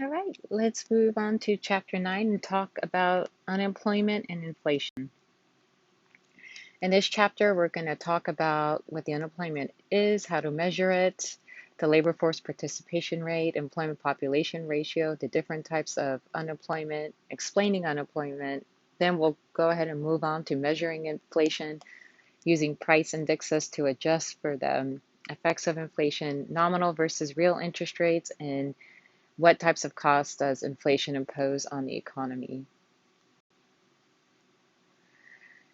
All right, let's move on to chapter 9 and talk about unemployment and inflation. In this chapter, we're going to talk about what the unemployment is, how to measure it, the labor force participation rate, employment population ratio, the different types of unemployment, explaining unemployment. Then we'll go ahead and move on to measuring inflation using price indexes to adjust for the effects of inflation, nominal versus real interest rates, and what types of costs does inflation impose on the economy?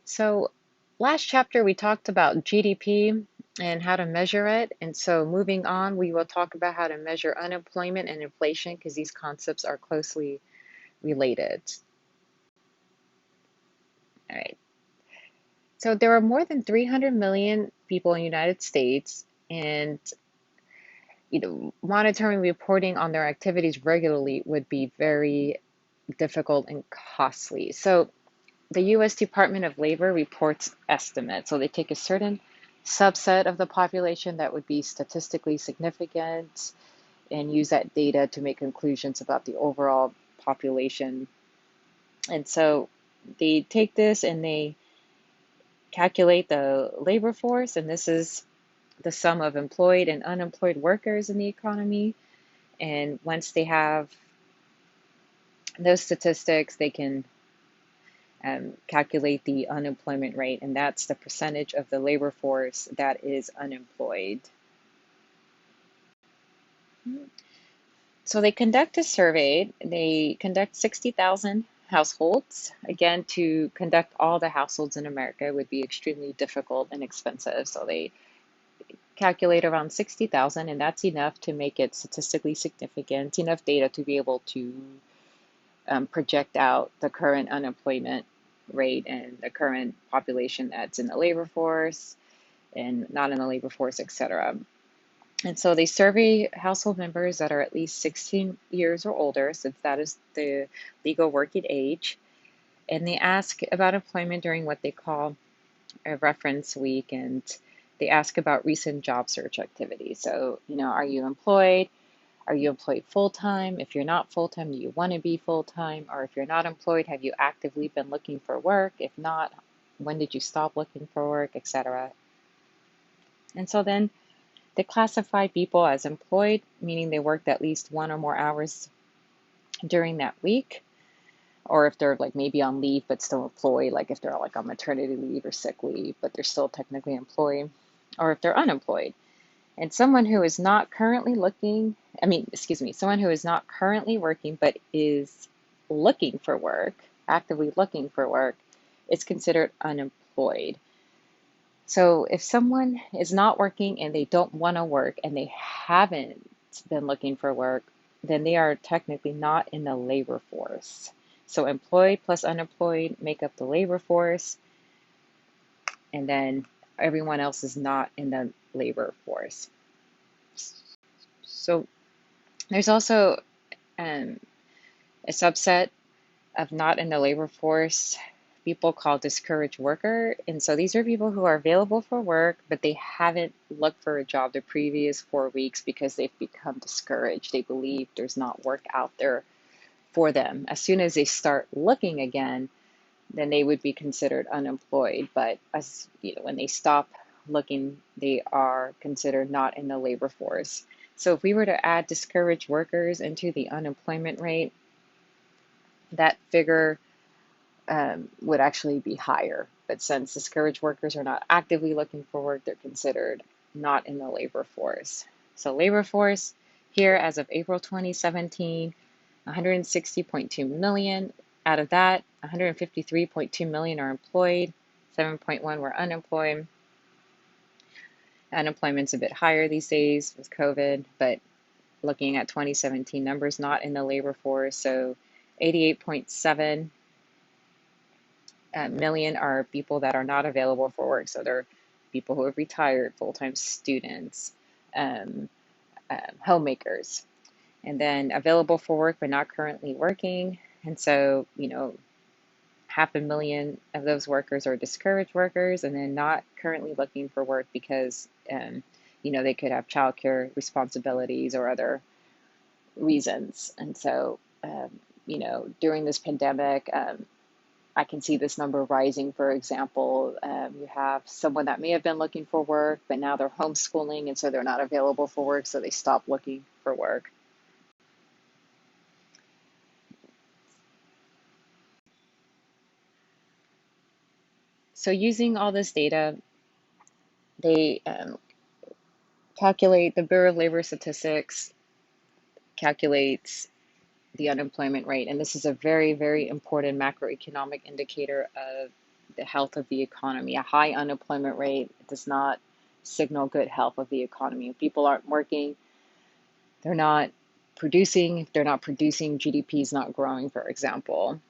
So, last chapter we talked about GDP and how to measure it. And so, moving on, we will talk about how to measure unemployment and inflation because these concepts are closely related. All right. So, there are more than 300 million people in the United States, and monitoring reporting on their activities regularly would be very difficult and costly. So, the US Department of Labor reports estimates. So they take a certain subset of the population that would be statistically significant and use that data to make conclusions about the overall population. And so they take this and they calculate the labor force, and this is the sum of employed and unemployed workers in the economy. And once they have those statistics, they can calculate the unemployment rate, and that's the percentage of the labor force that is unemployed. So they conduct a survey. They conduct 60,000 households. Again, to conduct all the households in America would be extremely difficult and expensive. So they calculate around 60,000, and that's enough to make it statistically significant, enough data to be able to project out the current unemployment rate and the current population that's in the labor force and not in the labor force, etc. And so they survey household members that are at least 16 years or older, since that is the legal working age. And they ask about employment during what they call a reference week, and they ask about recent job search activity. So, are you employed? Are you employed full-time? If you're not full-time, do you want to be full-time? Or if you're not employed, have you actively been looking for work? If not, when did you stop looking for work, etc. And so then they classify people as employed, meaning they worked at least one or more hours during that week, or if they're like maybe on leave but still employed, like if they're like on maternity leave or sick leave, but they're still technically employed, or if they're unemployed. And someone who is not currently someone who is not currently working but is looking for work, actively looking for work, is considered unemployed. So if someone is not working and they don't want to work and they haven't been looking for work, then they are technically not in the labor force. So employed plus unemployed make up the labor force, and then everyone else is not in the labor force. So there's also a subset of not in the labor force people called discouraged worker. And so these are people who are available for work, but they haven't looked for a job the previous 4 weeks because they've become discouraged. They believe there's not work out there for them. As soon as they start looking again, then they would be considered unemployed. But when they stop looking, they are considered not in the labor force. So if we were to add discouraged workers into the unemployment rate, that figure would actually be higher. But since discouraged workers are not actively looking for work, they're considered not in the labor force. So labor force here as of April 2017, 160.2 million. Out of that, 153.2 million are employed, 7.1 were unemployed. Unemployment's a bit higher these days with COVID, but looking at 2017 numbers, not in the labor force. So 88.7 million are people that are not available for work. So they're people who have retired, full-time students, homemakers, and then available for work but not currently working. And so, 500,000 of those workers are discouraged workers and then not currently looking for work because, they could have childcare responsibilities or other reasons. And so, during this pandemic, I can see this number rising. For example, you have someone that may have been looking for work, but now they're homeschooling, and so they're not available for work, so they stop looking for work. So using all this data, they calculate, the Bureau of Labor Statistics calculates the unemployment rate. And this is a very, very important macroeconomic indicator of the health of the economy. A high unemployment rate does not signal good health of the economy. If people aren't working, they're not producing. If they're not producing, GDP is not growing, for example.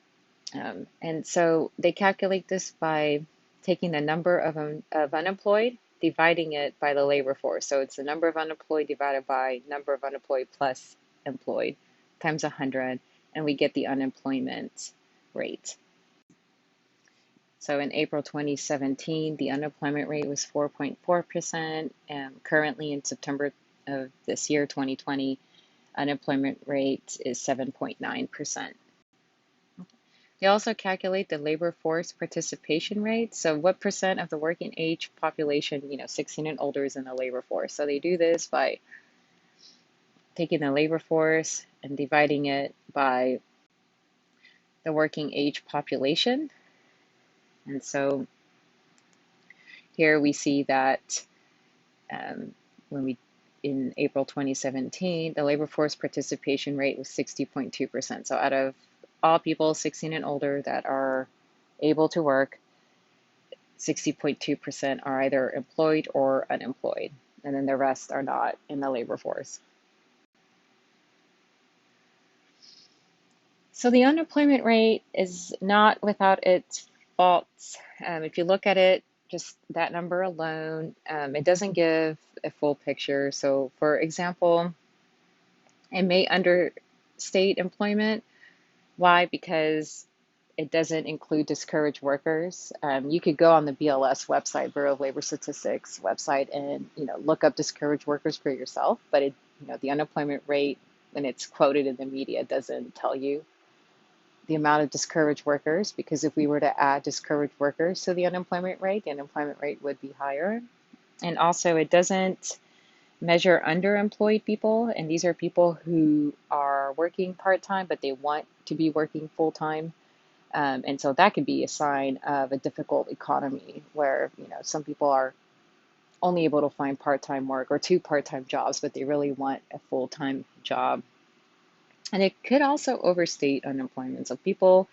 And so they calculate this by taking the number of unemployed, dividing it by the labor force. So it's the number of unemployed divided by number of unemployed plus employed times 100, and we get the unemployment rate. So in April 2017, the unemployment rate was 4.4%, and currently in September of this year, 2020, unemployment rate is 7.9%. They also calculate the labor force participation rate. So what percent of the working age population, 16 and older, is in the labor force. So they do this by taking the labor force and dividing it by the working age population. And so here we see that in April 2017, the labor force participation rate was 60.2%. So out of all people 16 and older that are able to work, 60.2% are either employed or unemployed, and then the rest are not in the labor force. So the unemployment rate is not without its faults. If you look at it, just that number alone, it doesn't give a full picture. So for example, it may understate employment. Why? Because it doesn't include discouraged workers. You could go on the BLS website, Bureau of Labor Statistics website, and look up discouraged workers for yourself. But the unemployment rate, when it's quoted in the media, doesn't tell you the amount of discouraged workers, because if we were to add discouraged workers to the unemployment rate would be higher. And also, it doesn't measure underemployed people, and these are people who are working part-time, but they want to be working full-time. And so that could be a sign of a difficult economy where, some people are only able to find part-time work or 2 part-time jobs, but they really want a full-time job. And it could also overstate unemployment. So people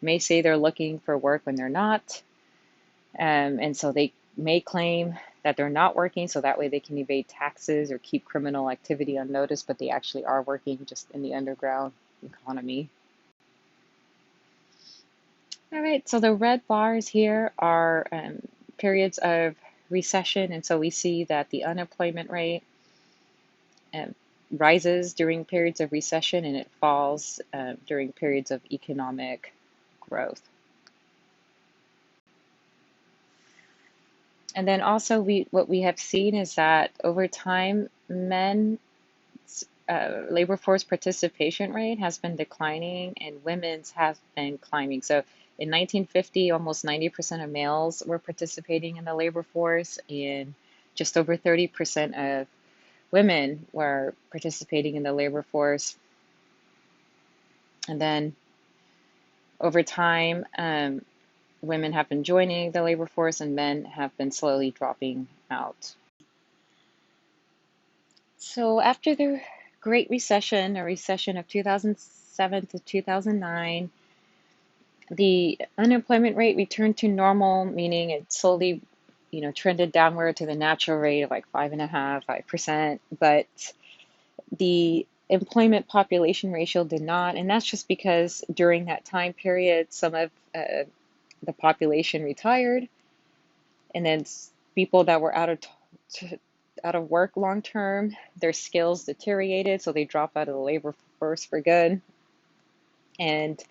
may say they're looking for work when they're not. And so they may claim that they're not working, so that way they can evade taxes or keep criminal activity unnoticed, but they actually are working just in the underground economy. All right, so the red bars here are periods of recession, and so we see that the unemployment rate rises during periods of recession, and it falls during periods of economic growth. And then also what we have seen is that over time, men's labor force participation rate has been declining and women's has been climbing. So in 1950, almost 90% of males were participating in the labor force, and just over 30% of women were participating in the labor force. And then over time, women have been joining the labor force and men have been slowly dropping out. So after the Great Recession, a recession of 2007 to 2009, the unemployment rate returned to normal, meaning it slowly, trended downward to the natural rate of like 5.5%, 5%, but the employment population ratio did not, and that's just because during that time period, some of the population retired, and then people that were out of work long term, their skills deteriorated, so they dropped out of the labor force for good. And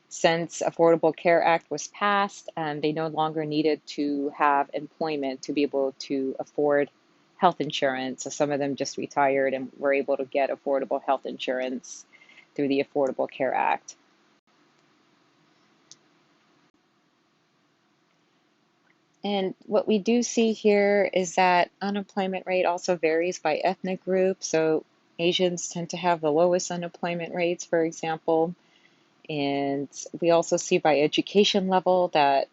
since Affordable Care Act was passed, they no longer needed to have employment to be able to afford health insurance. So some of them just retired and were able to get affordable health insurance through the Affordable Care Act. And what we do see here is that unemployment rate also varies by ethnic group. So Asians tend to have the lowest unemployment rates, for example. And we also see by education level that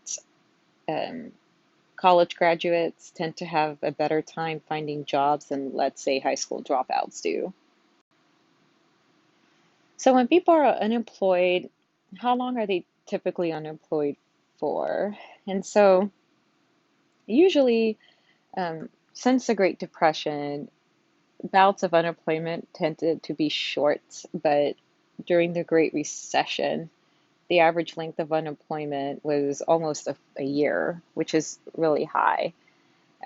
um, college graduates tend to have a better time finding jobs than, let's say, high school dropouts do. So when people are unemployed, how long are they typically unemployed for? And so usually, since the Great Depression, bouts of unemployment tended to be short, but during the Great Recession, the average length of unemployment was almost a year, which is really high.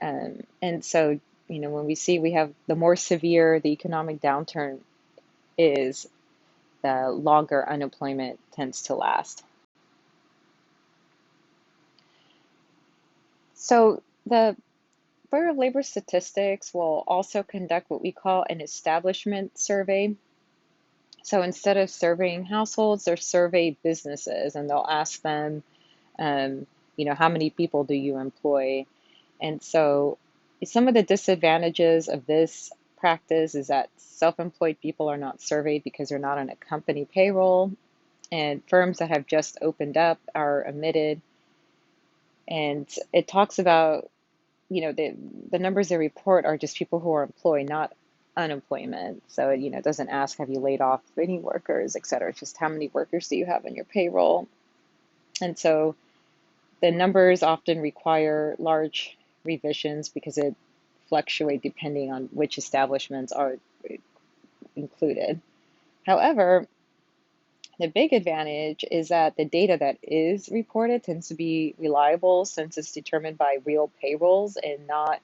And so, when we have the more severe the economic downturn is, the longer unemployment tends to last. So the Bureau of Labor Statistics will also conduct what we call an establishment survey. So instead of surveying households, they'll survey businesses, and they'll ask them, how many people do you employ? And so some of the disadvantages of this practice is that self-employed people are not surveyed because they're not on a company payroll, and firms that have just opened up are omitted. And it talks about, the numbers they report are just people who are employed, not unemployment. So, it doesn't ask, have you laid off any workers, et cetera. It's just how many workers do you have on your payroll? And so the numbers often require large revisions because it fluctuates depending on which establishments are included. However, the big advantage is that the data that is reported tends to be reliable since it's determined by real payrolls and not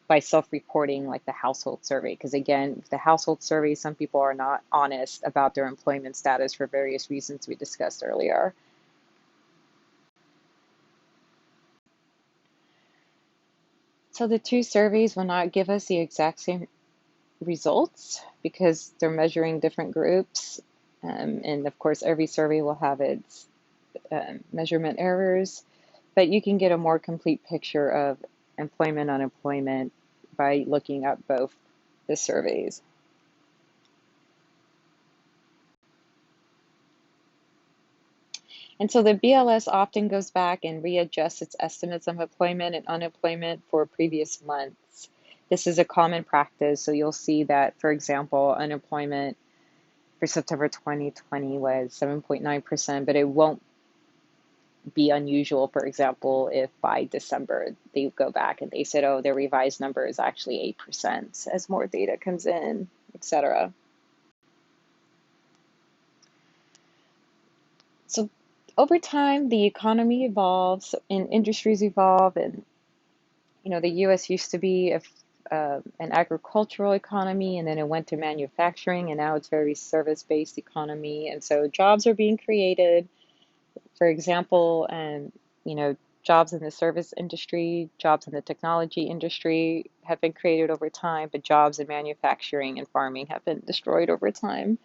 by self-reporting like the household survey. Because again, the household survey, some people are not honest about their employment status for various reasons we discussed earlier. So the two surveys will not give us the exact same results because they're measuring different groups. And of course, every survey will have its measurement errors, but you can get a more complete picture of employment, unemployment by looking at both the surveys. And so the BLS often goes back and readjusts its estimates of employment and unemployment for previous months. This is a common practice. So you'll see that, for example, unemployment for September 2020 was 7.9%, but it won't be unusual, for example, if by December they go back and they said, oh, their revised number is actually 8% as more data comes in, etc. So over time, the economy evolves and industries evolve, and the U.S. used to be an agricultural economy, and then it went to manufacturing, and now it's very service-based economy, and so jobs are being created. For example, jobs in the service industry, jobs in the technology industry have been created over time, but jobs in manufacturing and farming have been destroyed over time.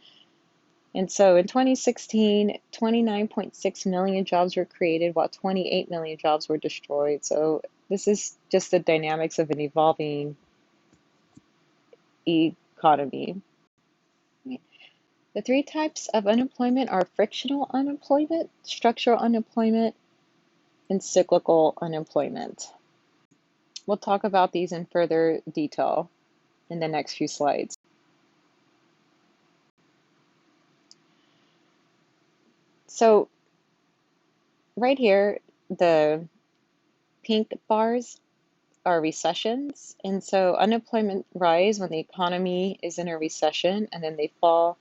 And so in 2016, 29.6 million jobs were created, while 28 million jobs were destroyed. So this is just the dynamics of an evolving economy. The three types of unemployment are frictional unemployment, structural unemployment, and cyclical unemployment. We'll talk about these in further detail in the next few slides. So right here, the pink bars are recessions. And so unemployment rise when the economy is in a recession, and then they fall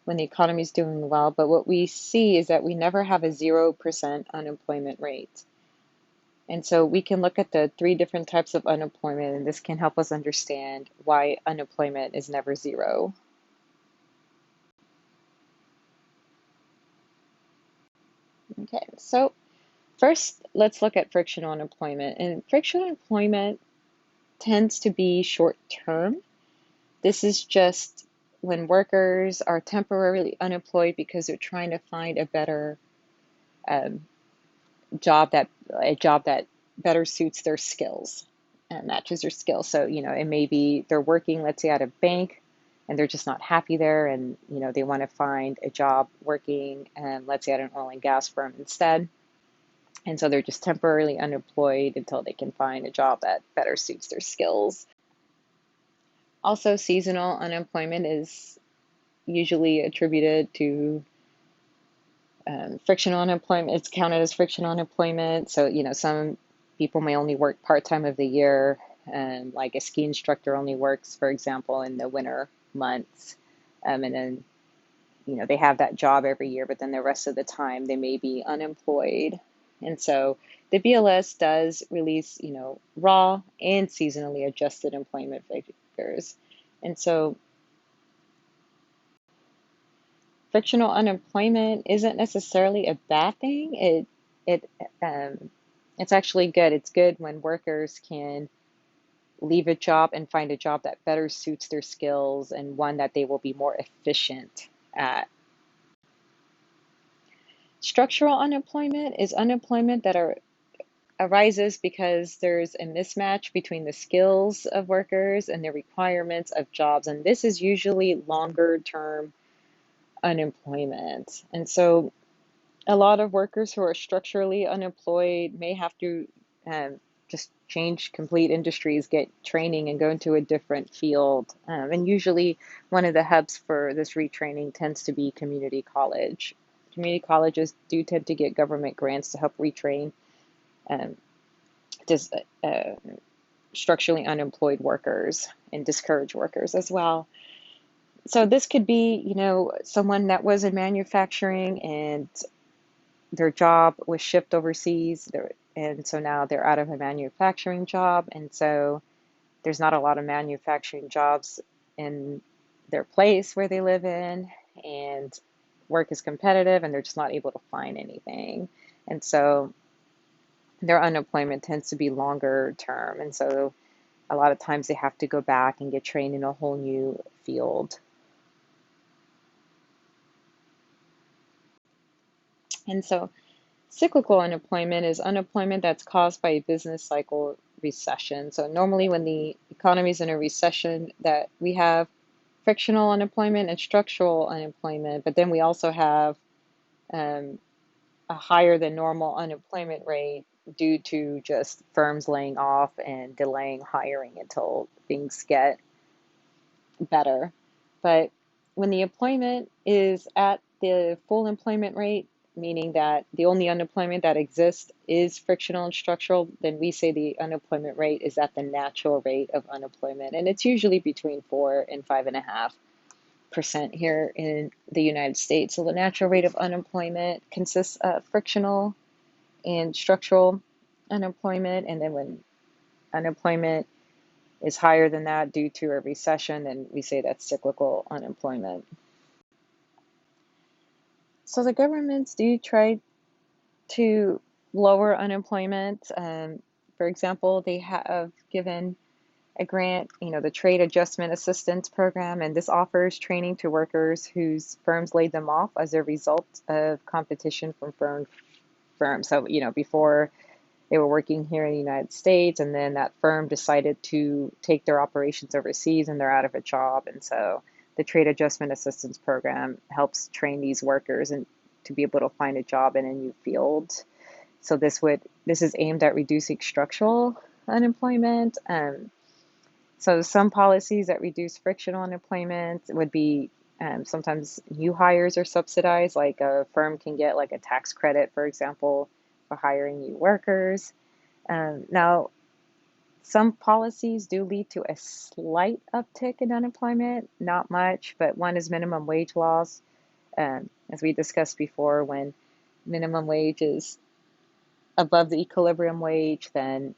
when the economy is doing well. But what we see is that we never have a 0% unemployment rate. And so we can look at the three different types of unemployment, and this can help us understand why unemployment is never zero. Okay, so first let's look at frictional unemployment. And frictional unemployment tends to be short term. This is just when workers are temporarily unemployed because they're trying to find a better um, job that better suits their skills and matches their skills. So, it may be they're working, let's say, at a bank, and they're just not happy there, and they want to find a job working, let's say, at an oil and gas firm instead. And so they're just temporarily unemployed until they can find a job that better suits their skills. Also, seasonal unemployment is usually attributed to frictional unemployment. It's counted as frictional unemployment. So, some people may only work part-time of the year. Like a ski instructor only works, for example, in the winter months. And then, they have that job every year, but then the rest of the time they may be unemployed. And so the BLS does release, raw and seasonally adjusted employment figures. And so frictional unemployment isn't necessarily a bad thing. It it's actually good. It's good when workers can leave a job and find a job that better suits their skills and one that they will be more efficient at. Structural unemployment is unemployment that arises because there's a mismatch between the skills of workers and the requirements of jobs. And this is usually longer term unemployment. And so a lot of workers who are structurally unemployed may have to just change complete industries, get training, and go into a different field. And usually, one of the hubs for this retraining tends to be community college. Community colleges do tend to get government grants to help retrain um, dis- uh, structurally unemployed workers and discourage workers as well. So this could be, someone that was in manufacturing and their job was shipped overseas, and so now they're out of a manufacturing job, and so there's not a lot of manufacturing jobs in their place where they live in, and work is competitive, and they're just not able to find anything. And so their unemployment tends to be longer term, and so a lot of times they have to go back and get trained in a whole new field. And so cyclical unemployment is unemployment that's caused by a business cycle recession. So normally when the economy is in a recession, that we have frictional unemployment and structural unemployment, but then we also have um, a higher than normal unemployment rate due to just firms laying off and delaying hiring until things get better. But when the employment is at the full employment rate, meaning that the only unemployment that exists is frictional and structural, then we say the unemployment rate is at the natural rate of unemployment. And it's usually between 4 and 5.5% here in the United States. So the natural rate of unemployment consists of frictional and structural unemployment. And then when unemployment is higher than that due to a recession, then we say that's cyclical unemployment. So the governments do try to lower unemployment. For example, they have given a grant, the Trade Adjustment Assistance Program, and this offers training to workers whose firms laid them off as a result of competition from foreign firms. So, before they were working here in the United States, and then that firm decided to take their operations overseas, and they're out of a job. And so the Trade Adjustment Assistance Program helps train these workers and to be able to find a job in a new field. So this is aimed at reducing structural unemployment. So some policies that reduce frictional unemployment would be sometimes new hires are subsidized, like a firm can get like a tax credit, for example, for hiring new workers. Now, some policies do lead to a slight uptick in unemployment, not much, but one is minimum wage laws. As we discussed before, when minimum wage is above the equilibrium wage, then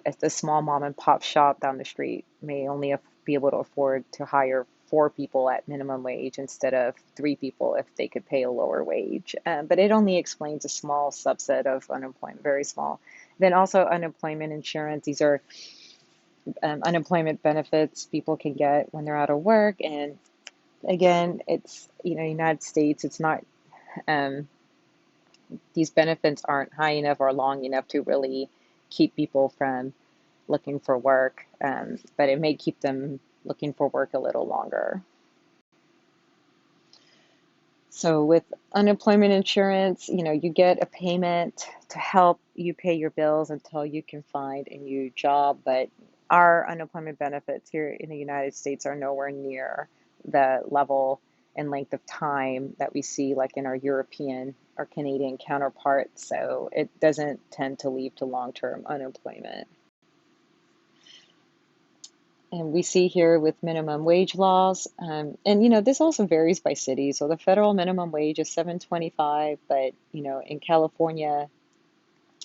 at the small mom and pop shop down the street may only be able to afford to hire 4 people at minimum wage instead of 3 people if they could pay a lower wage. But it only explains a small subset of unemployment, very small. Then also unemployment insurance. These are unemployment benefits people can get when they're out of work. And again, it's, United States, it's not, um, these benefits aren't high enough or long enough to really keep people from looking for work, but it may keep them looking for work a little longer. So with unemployment insurance, you get a payment to help you pay your bills until you can find a new job. But our unemployment benefits here in the United States are nowhere near the level and length of time that we see like in our European or Canadian counterparts. So it doesn't tend to lead to long-term unemployment. And we see here with minimum wage laws, and this also varies by city. So the federal minimum wage is 7.25, but in California,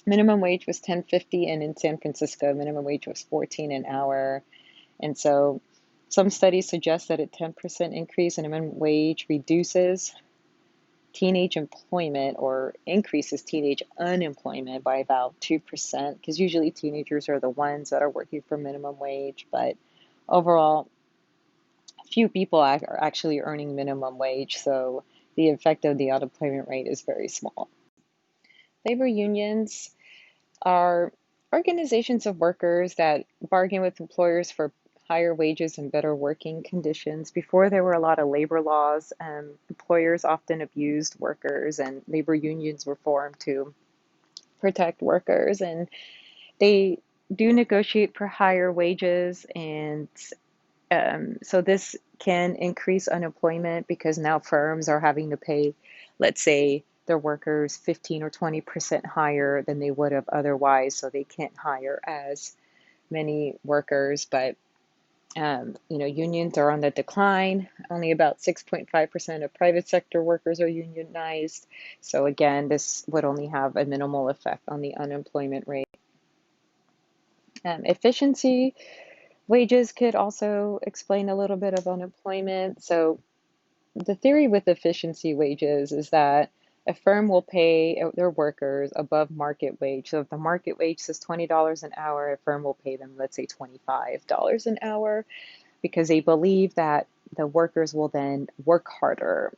minimum wage was 10.50, and in San Francisco, minimum wage was 14 an hour. And so some studies suggest that a 10% increase in minimum wage reduces teenage employment or increases teenage unemployment by about 2%, because usually teenagers are the ones that are working for minimum wage. But overall, few people are actually earning minimum wage, so the effect of the unemployment rate is very small. Labor unions are organizations of workers that bargain with employers for higher wages and better working conditions. Before there were a lot of labor laws, employers often abused workers, and labor unions were formed to protect workers. And they do negotiate for higher wages, and so this can increase unemployment because now firms are having to pay, let's say, their workers 15 or 20% higher than they would have otherwise, so they can't hire as many workers. But unions are on the decline. Only about 6.5% of private sector workers are unionized. So again, this would only have a minimal effect on the unemployment rate. Efficiency wages could also explain a little bit of unemployment. So the theory with efficiency wages is that a firm will pay their workers above market wage. So if the market wage says $20 an hour, a firm will pay them, let's say, $25 an hour, because they believe that the workers will then work harder.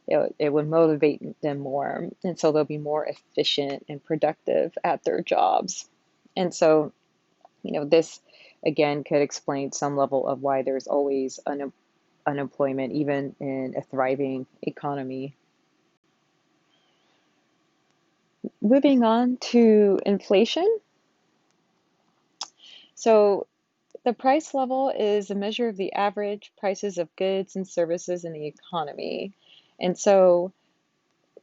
It would motivate them more, and so they'll be more efficient and productive at their jobs. And so, this again could explain some level of why there's always unemployment, even in a thriving economy. Moving on to inflation. So the price level is a measure of the average prices of goods and services in the economy. And so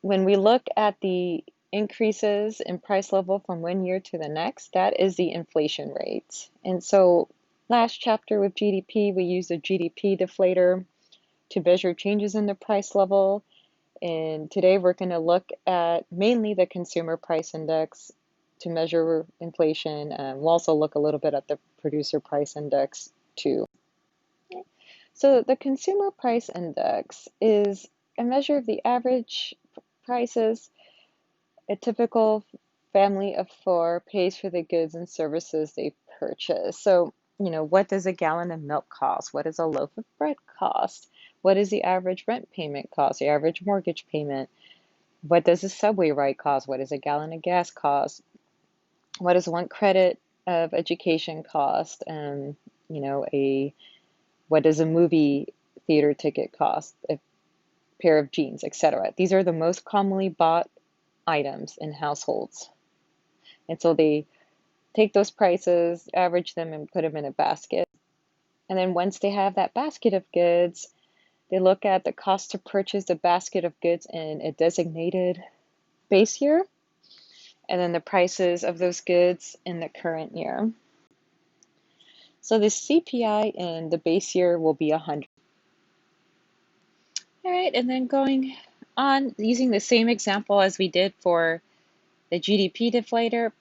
when we look at the increases in price level from one year to the next, that is the inflation rate. And so last chapter with GDP, we used a GDP deflator to measure changes in the price level. And today we're going to look at mainly the consumer price index to measure inflation. We'll also look a little bit at the producer price index too. So the consumer price index is a measure of the average prices a typical family of four pays for the goods and services they purchase. So, what does a gallon of milk cost? What does a loaf of bread cost? What is the average rent payment cost? The average mortgage payment? What does a subway ride cost? What does a gallon of gas cost? What does one credit of education cost? What does a movie theater ticket cost? A pair of jeans, etc. These are the most commonly bought items in households. And so they take those prices, average them, and put them in a basket. And then once they have that basket of goods, they look at the cost to purchase the basket of goods in a designated base year, and then the prices of those goods in the current year. So the CPI in the base year will be 100. All right, and then going on, using the same example as we did for the GDP deflator,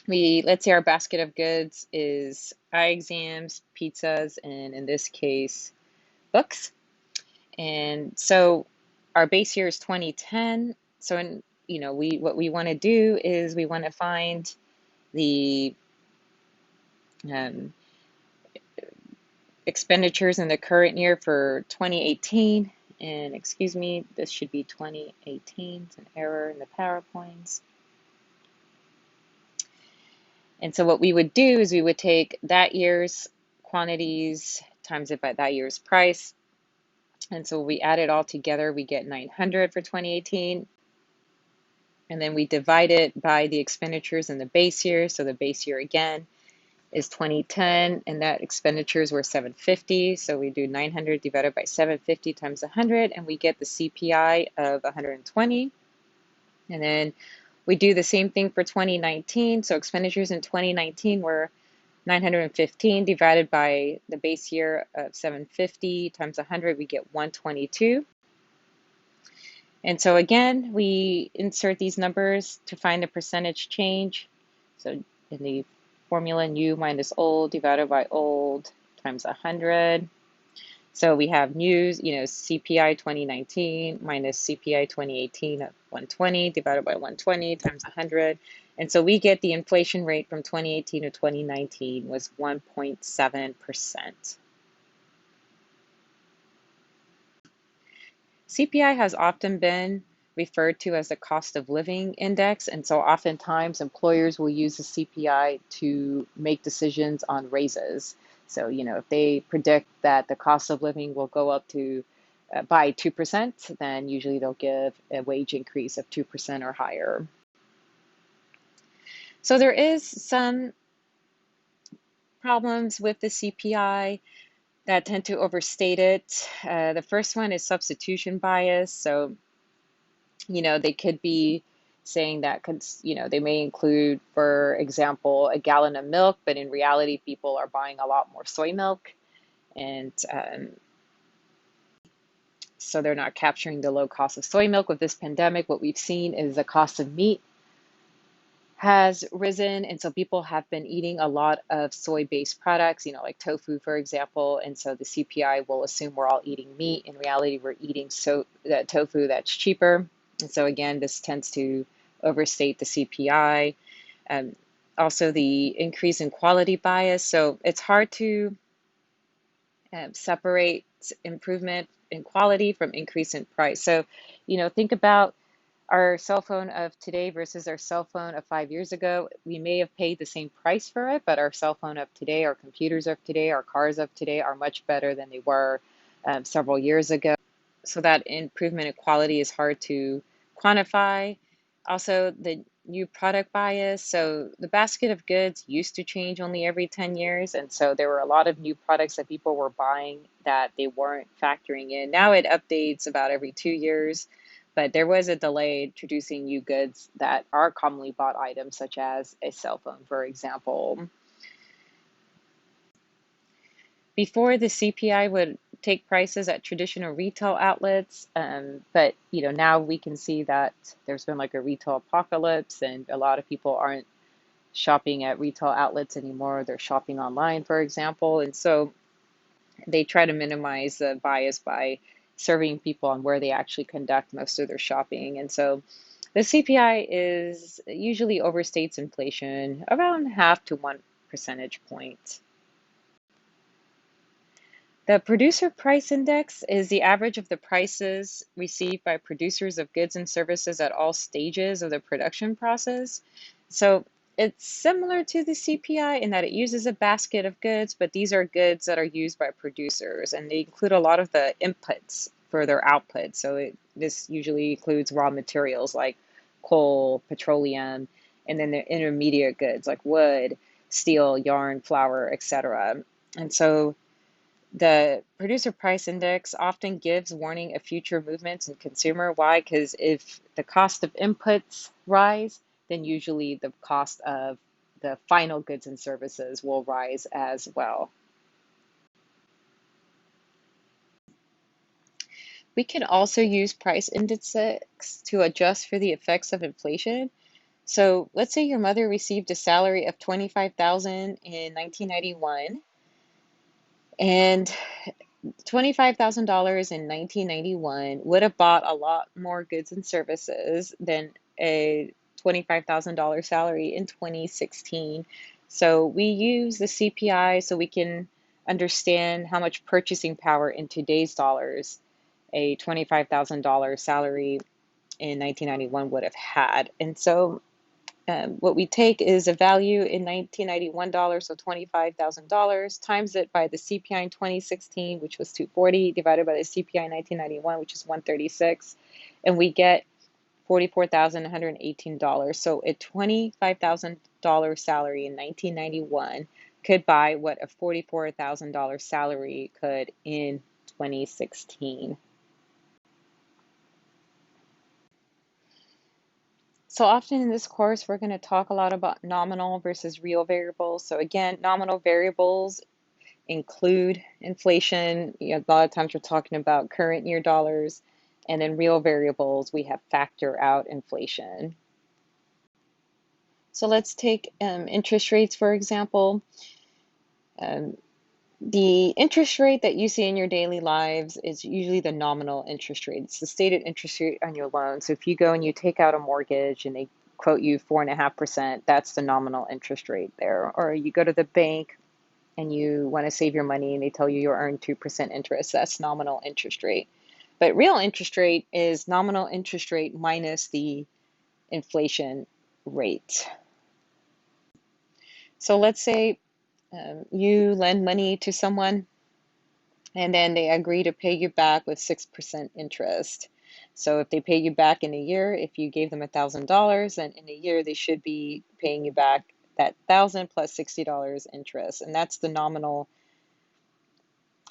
let's say our basket of goods is eye exams, pizzas, and in this case, books. And so our base year is 2010. So what we want to do is we want to find the Um, Expenditures in the current year for 2018, and excuse me, this should be 2018. It's an error in the PowerPoints. And so what we would do is we would take that year's quantities, times it by that year's price. And so we add it all together, we get 900 for 2018. And then we divide it by the expenditures in the base year. So the base year again is 2010, and that expenditures were 750. So we do 900 divided by 750 times 100, and we get the CPI of 120. And then we do the same thing for 2019. So expenditures in 2019 were 915 divided by the base year of 750 times 100, we get 122. And so again, we insert these numbers to find the percentage change. So in the formula, new minus old divided by old times 100. So we have new, CPI 2019 minus CPI 2018 of 120 divided by 120 times 100. And so we get the inflation rate from 2018 to 2019 was 1.7%. CPI has often been referred to as the cost of living index, and so oftentimes employers will use the CPI to make decisions on raises. So, if they predict that the cost of living will go up to by 2%, then usually they'll give a wage increase of 2% or higher. So there is some problems with the CPI that tend to overstate it. The first one is substitution bias. So, they could be saying that, they may include, for example, a gallon of milk, but in reality, people are buying a lot more soy milk. And so they're not capturing the low cost of soy milk. With this pandemic, what we've seen is the cost of meat has risen, and so people have been eating a lot of soy-based products, like tofu, for example, and so the CPI will assume we're all eating meat. In reality, we're eating tofu that's cheaper, and so again, this tends to overstate the CPI. Also, the increase in quality bias, so it's hard to separate improvement in quality from increase in price. So, think about our cell phone of today versus our cell phone of 5 years ago. We may have paid the same price for it, but our cell phone of today, our computers of today, our cars of today are much better than they were several years ago. So that improvement in quality is hard to quantify. Also, the new product bias. So the basket of goods used to change only every 10 years. And so there were a lot of new products that people were buying that they weren't factoring in. Now it updates about every 2 years. But there was a delay introducing new goods that are commonly bought items, such as a cell phone, for example. Before, the CPI would take prices at traditional retail outlets, but now we can see that there's been like a retail apocalypse, and a lot of people aren't shopping at retail outlets anymore. They're shopping online, for example, and so they try to minimize the bias by serving people on where they actually conduct most of their shopping. And so the CPI usually overstates inflation around 0.5 to 1 percentage point. The producer price index is the average of the prices received by producers of goods and services at all stages of the production process. So it's similar to the CPI in that it uses a basket of goods, but these are goods that are used by producers, and they include a lot of the inputs for their output. So this usually includes raw materials like coal, petroleum, and then the intermediate goods like wood, steel, yarn, flour, etc. And so the producer price index often gives warning of future movements in consumer. Why? Because if the cost of inputs rise, then usually the cost of the final goods and services will rise as well. We can also use price indices to adjust for the effects of inflation. So let's say your mother received a salary of $25,000 in 1991, and $25,000 in 1991 would have bought a lot more goods and services than a $25,000 salary in 2016. So we use the CPI so we can understand how much purchasing power in today's dollars a $25,000 salary in 1991 would have had. And so what we take is a value in 1991 dollars, so $25,000, times it by the CPI in 2016, which was 240, divided by the CPI in 1991, which is 136, and we get $44,118. So a $25,000 salary in 1991 could buy what a $44,000 salary could in 2016. So often in this course, we're going to talk a lot about nominal versus real variables. So again, nominal variables include inflation. A lot of times we're talking about current year dollars. And then real variables, we have factor out inflation. So let's take interest rates, for example. Um, the interest rate that you see in your daily lives is usually the nominal interest rate. It's the stated interest rate on your loan. So if you go and you take out a mortgage and they quote you 4.5%, that's the nominal interest rate there. Or you go to the bank and you want to save your money and they tell you you'll earn 2% interest, that's nominal interest rate. But real interest rate is nominal interest rate minus the inflation rate. So let's say you lend money to someone and then they agree to pay you back with 6% interest. So if they pay you back in a year, if you gave them $1,000, then in a year they should be paying you back that 1,000 plus $60 interest, and that's the nominal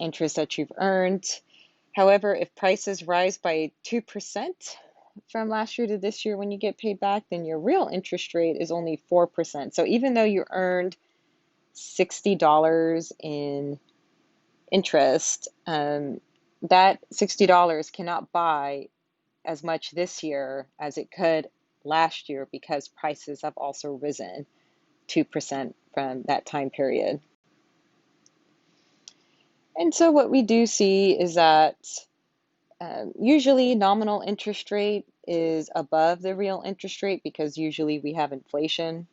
interest that you've earned. However, if prices rise by 2% from last year to this year when you get paid back, then your real interest rate is only 4%. So even though you earned $60 in interest, that $60 cannot buy as much this year as it could last year because prices have also risen 2% from that time period. And so what we do see is that usually nominal interest rate is above the real interest rate because usually we have inflation.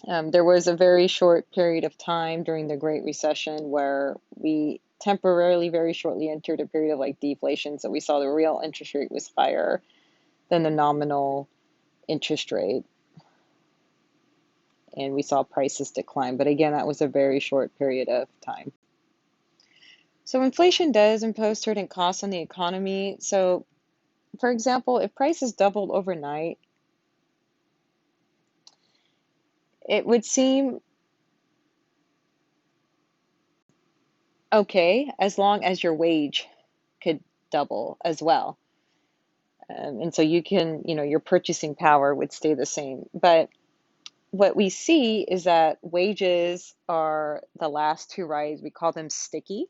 There was a very short period of time during the Great Recession where we temporarily, very shortly entered a period of like deflation. So we saw the real interest rate was higher than the nominal interest rate. And we saw prices decline. But again, that was a very short period of time. So inflation does impose certain costs on the economy. So for example, if prices doubled overnight, it would seem okay as long as your wage could double as well. And so you can, your purchasing power would stay the same. But what we see is that wages are the last to rise. We call them sticky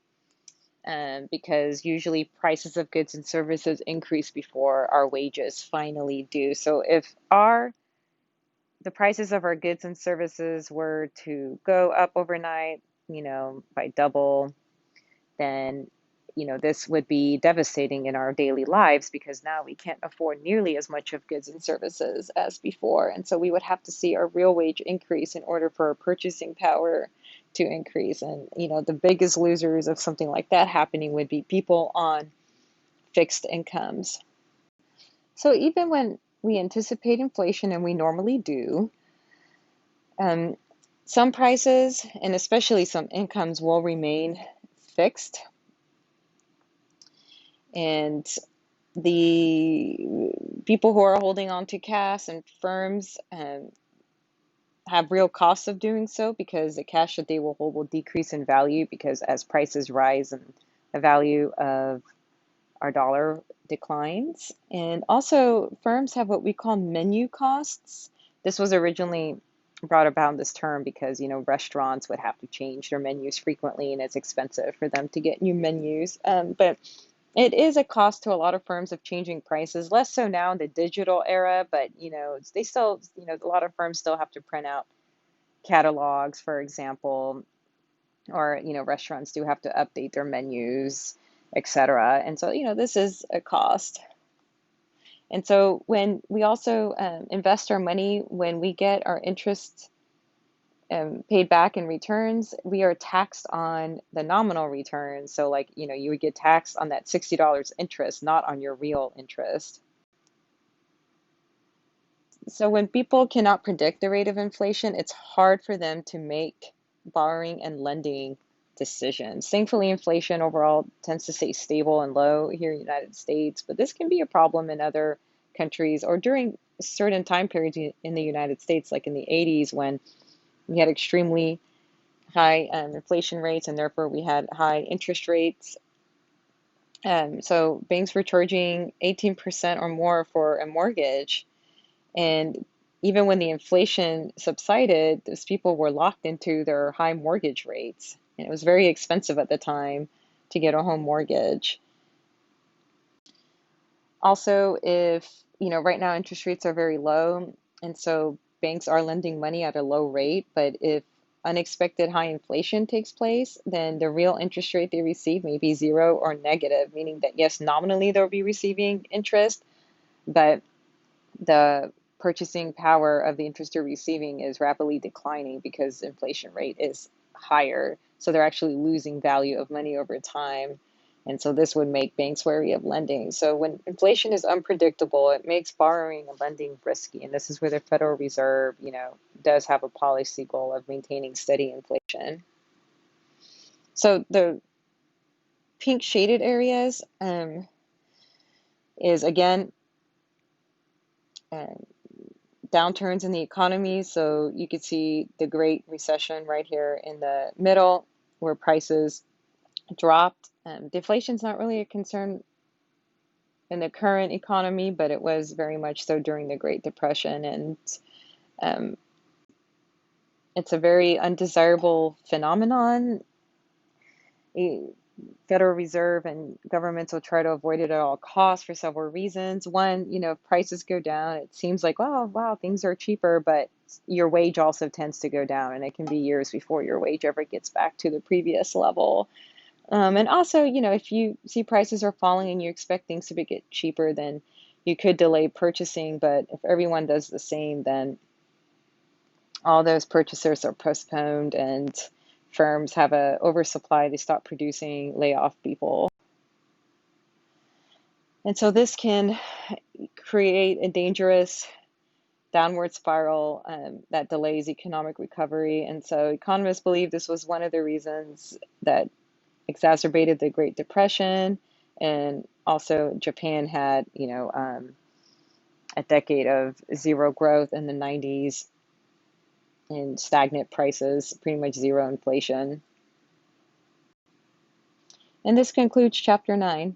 because usually prices of goods and services increase before our wages finally do. So if the prices of our goods and services were to go up overnight, by double, then this would be devastating in our daily lives because now we can't afford nearly as much of goods and services as before. And so we would have to see our real wage increase in order for our purchasing power to increase. And the biggest losers of something like that happening would be people on fixed incomes. So even when we anticipate inflation, and we normally do, some prices and especially some incomes will remain fixed. And the people who are holding on to cash and firms have real costs of doing so because the cash that they will hold will decrease in value because as prices rise and the value of our dollar declines. And also firms have what we call menu costs. This was originally brought about this term because restaurants would have to change their menus frequently and it's expensive for them to get new menus. But it is a cost to a lot of firms of changing prices, less so now in the digital era, but they still, a lot of firms still have to print out catalogs, for example, or restaurants do have to update their menus, etc. And so this is a cost. And so when we also invest our money, when we get our interest paid back in returns, we are taxed on the nominal returns. So like, you would get taxed on that $60 interest, not on your real interest. So when people cannot predict the rate of inflation, it's hard for them to make borrowing and lending decisions. Thankfully, inflation overall tends to stay stable and low here in the United States, but this can be a problem in other countries or during certain time periods in the United States, like in the 80s when we had extremely high inflation rates and therefore we had high interest rates. So banks were charging 18% or more for a mortgage. And even when the inflation subsided, those people were locked into their high mortgage rates. And it was very expensive at the time to get a home mortgage. Also, if, right now interest rates are very low, and so banks are lending money at a low rate, but if unexpected high inflation takes place, then the real interest rate they receive may be zero or negative, meaning that yes, nominally they'll be receiving interest, but the purchasing power of the interest you're receiving is rapidly declining because inflation rate is higher. So they're actually losing value of money over time. And so this would make banks wary of lending. So when inflation is unpredictable, it makes borrowing and lending risky. And this is where the Federal Reserve, does have a policy goal of maintaining steady inflation. So the pink shaded areas is again downturns in the economy. So you could see the Great Recession right here in the middle where prices dropped. Deflation is not really a concern in the current economy, but it was very much so during the Great Depression. And um, it's a very undesirable phenomenon. Federal Reserve and governments will try to avoid it at all costs for several reasons. One, if prices go down, it seems like, oh, wow, things are cheaper, but your wage also tends to go down, and it can be years before your wage ever gets back to the previous level. And also, if you see prices are falling and you expect things to get cheaper, then you could delay purchasing. But if everyone does the same, then all those purchasers are postponed and firms have a oversupply, they stop producing, lay off people. And so this can create a dangerous downward spiral that delays economic recovery. And so economists believe this was one of the reasons that exacerbated the Great Depression. And also Japan had, a decade of zero growth in the 90s and stagnant prices, pretty much zero inflation. And this concludes chapter 9.